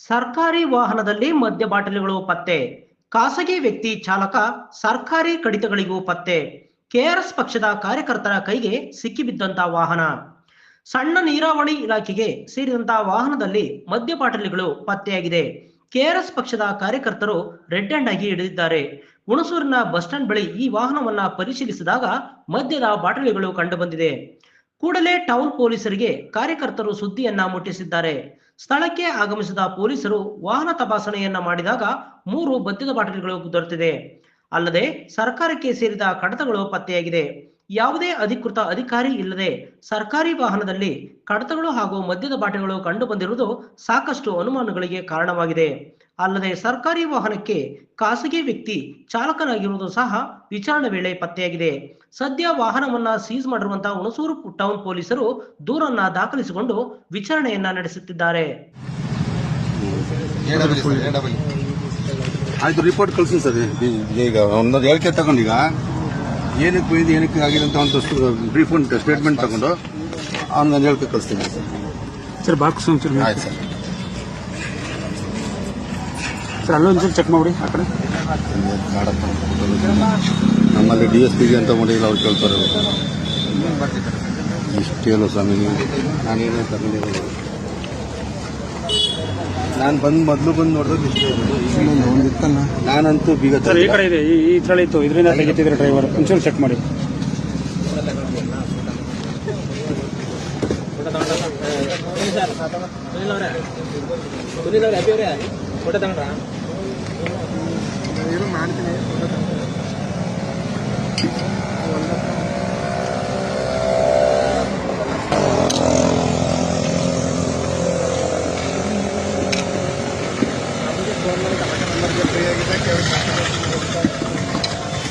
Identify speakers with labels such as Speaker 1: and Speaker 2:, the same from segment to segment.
Speaker 1: ಸರ್ಕಾರಿ ವಾಹನದಲ್ಲಿ ಮದ್ಯ ಬಾಟಲಿಗಳು ಪತ್ತೆ. ಖಾಸಗಿ ವ್ಯಕ್ತಿ ಚಾಲಕ ಸರ್ಕಾರಿ ಕಡಿತಗಳಿಗೂ ಪತ್ತೆ. ಕೆಆರ್ಎಸ್ ಪಕ್ಷದ ಕಾರ್ಯಕರ್ತರ ಕೈಗೆ ಸಿಕ್ಕಿಬಿದ್ದಂತ ವಾಹನ. ಸಣ್ಣ ನೀರಾವರಿ ಇಲಾಖೆಗೆ ಸೇರಿದಂತ ವಾಹನದಲ್ಲಿ ಮದ್ಯ ಬಾಟಲಿಗಳು ಪತ್ತೆಯಾಗಿದೆ. ಕೆಆರ್ಎಸ್ ಪಕ್ಷದ ಕಾರ್ಯಕರ್ತರು ರೆಡ್ ಹ್ಯಾಂಡ್ ಆಗಿ ಹಿಡಿದಿದ್ದಾರೆ. ಹುಣಸೂರಿನ ಬಸ್ ಸ್ಟ್ಯಾಂಡ್ ಬಳಿ ಈ ವಾಹನವನ್ನ ಪರಿಶೀಲಿಸಿದಾಗ ಮದ್ಯದ ಬಾಟಲಿಗಳು ಕಂಡುಬಂದಿದೆ. ಕೂಡಲೇ ಟೌನ್ ಪೊಲೀಸರಿಗೆ ಕಾರ್ಯಕರ್ತರು ಸುದ್ದಿಯನ್ನ ಮುಟ್ಟಿಸಿದ್ದಾರೆ. ಸ್ಥಳಕ್ಕೆ ಆಗಮಿಸಿದ ಪೊಲೀಸರು ವಾಹನ ತಪಾಸಣೆಯನ್ನ ಮಾಡಿದಾಗ 3 ಮದ್ಯದ ಬಾಟಲಿಗಳು ದೊರೆತಿದೆ. ಅಲ್ಲದೆ ಸರ್ಕಾರಕ್ಕೆ ಸೇರಿದ ಕಡತಗಳು ಪತ್ತೆಯಾಗಿದೆ. ಯಾವುದೇ ಅಧಿಕೃತ ಅಧಿಕಾರಿ ಇಲ್ಲದೆ ಸರ್ಕಾರಿ ವಾಹನದಲ್ಲಿ ಕಡತಗಳು ಹಾಗೂ ಮದ್ಯದ ಬಾಟಲಿಗಳು ಕಂಡು ಬಂದಿರುವುದು ಸಾಕಷ್ಟು ಅನುಮಾನಗಳಿಗೆ ಕಾರಣವಾಗಿದೆ. ಅಲ್ಲದೆ ಸರ್ಕಾರಿ ವಾಹನಕ್ಕೆ ಖಾಸಗಿ ವ್ಯಕ್ತಿ ಚಾಲಕನಾಗಿರುವುದು ಸಹ ವಿಚಾರಣೆ ವೇಳೆ ಪತ್ತೆಯಾಗಿದೆ. ಸದ್ಯ ವಾಹನವನ್ನ ಸೀಸ್ ಮಾಡಿರುವಂತಹ ಹುಣಸೂರು ಟೌನ್ ಪೊಲೀಸರು ದೂರನ್ನ ದಾಖಲಿಸಿಕೊಂಡು ವಿಚಾರಣೆಯನ್ನ ನಡೆಸುತ್ತಿದ್ದಾರೆ.
Speaker 2: ಆಯ್ತು, ರಿಪೋರ್ಟ್ ಕಳಿಸಿ ಸರ್. ಈಗ ಒಂದೊಂದು ಹೇಳಿಕೆ ತಗೊಂಡೀಗ ಏನಕ್ಕೆ ಹೋಯ್ದು ಏನಕ್ಕೆ ಆಗಿದೆ ಅಂತ ಒಂದು ಬ್ರೀಫ್ ಒಂದು ಸ್ಟೇಟ್ಮೆಂಟ್ ತಗೊಂಡು ಅವನೊಂದು ಹೇಳಿಕೆ ಕಳಿಸ್ತೀನಿ
Speaker 3: ಸರ್. ಬಾಕ್ಸ್ ಒಂಚೂರು
Speaker 2: ಆಯ್ತು ಸರ್.
Speaker 3: ಸರ್ ಅಲ್ಲೊಂಚೂರು ಚೆಕ್ ಮಾಡಿ ಆ ಕಡೆ.
Speaker 2: ನಮ್ಮಲ್ಲಿ DSPಗೆ ಅಂತ ಮಾಡಿಲ್ಲ, ಅವ್ರು ಕೇಳ್ತಾರೆ. ಇಷ್ಟೇನು ಸ್ವಾಮಿ, ನಾನೇನೇ ತಗೊಂಡಿರೋದು. ನಾನು ಮೊದಲು ಬಂದು ನೋಡಿದ್ರೆ ಇಷ್ಟೇ ಒಂದಿತ್ತಲ್ಲ. ನಾನಂತೂ ಬೀಗ
Speaker 3: ಸರ್ ಈ ಕಡೆ ಇದೆ, ಈ ಥರ ಇತ್ತು, ಇದರಿಂದ ತೆಗಿತಿದ್ರೆ ಡ್ರೈವರ್. ಒಂಚೂರು ಚೆಕ್ ಮಾಡಿ.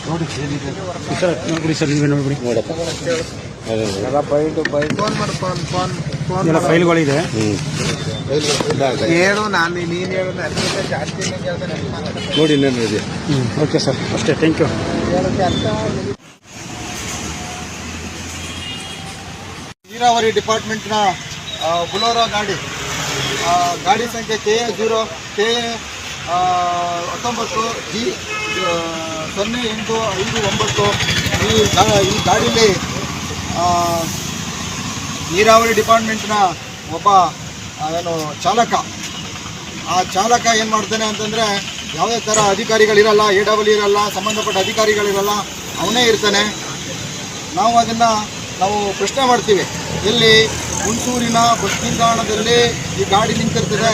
Speaker 2: ನೋಡಿ
Speaker 3: ಸರ್ ನೋಡಿ ಸರ್, ನೀವೇ ನೋಡ್ಬಿಡಿ. ಎಲ್ಲ ಫೈಲ್ಗಳಿದೆ.
Speaker 2: ನೋಡಿ ಇನ್ನೇನು ಇದೆ.
Speaker 3: ಓಕೆ ಸರ್, ಅಷ್ಟೇ. Thank you.
Speaker 4: ನೀರಾವರಿ ಡಿಪಾರ್ಟ್ಮೆಂಟ್ನ ಬುಲೋರೋ ಗಾಡಿ ಸಂಖ್ಯೆ KA19G0859. ಈ ಗಾಡಿಯಲ್ಲಿ ನೀರಾವರಿ ಡಿಪಾರ್ಟ್ಮೆಂಟ್ನ ಒಬ್ಬ ಚಾಲಕ. ಆ ಚಾಲಕ ಏನು ಮಾಡ್ತಾನೆ ಅಂತಂದರೆ, ಯಾವುದೇ ಥರ ಅಧಿಕಾರಿಗಳಿರಲ್ಲ, AW ಇರಲ್ಲ, ಸಂಬಂಧಪಟ್ಟ ಅಧಿಕಾರಿಗಳಿರಲ್ಲ, ಅವನೇ ಇರ್ತಾನೆ. ನಾವು ಅದನ್ನು ಪ್ರಶ್ನೆ ಮಾಡ್ತೀವಿ. ಎಲ್ಲಿ ಹುಣಸೂರಿನ ಬಸ್ ನಿಲ್ದಾಣದಲ್ಲಿ ಈ ಗಾಡಿ ನಿಂತಿರ್ತದೆ,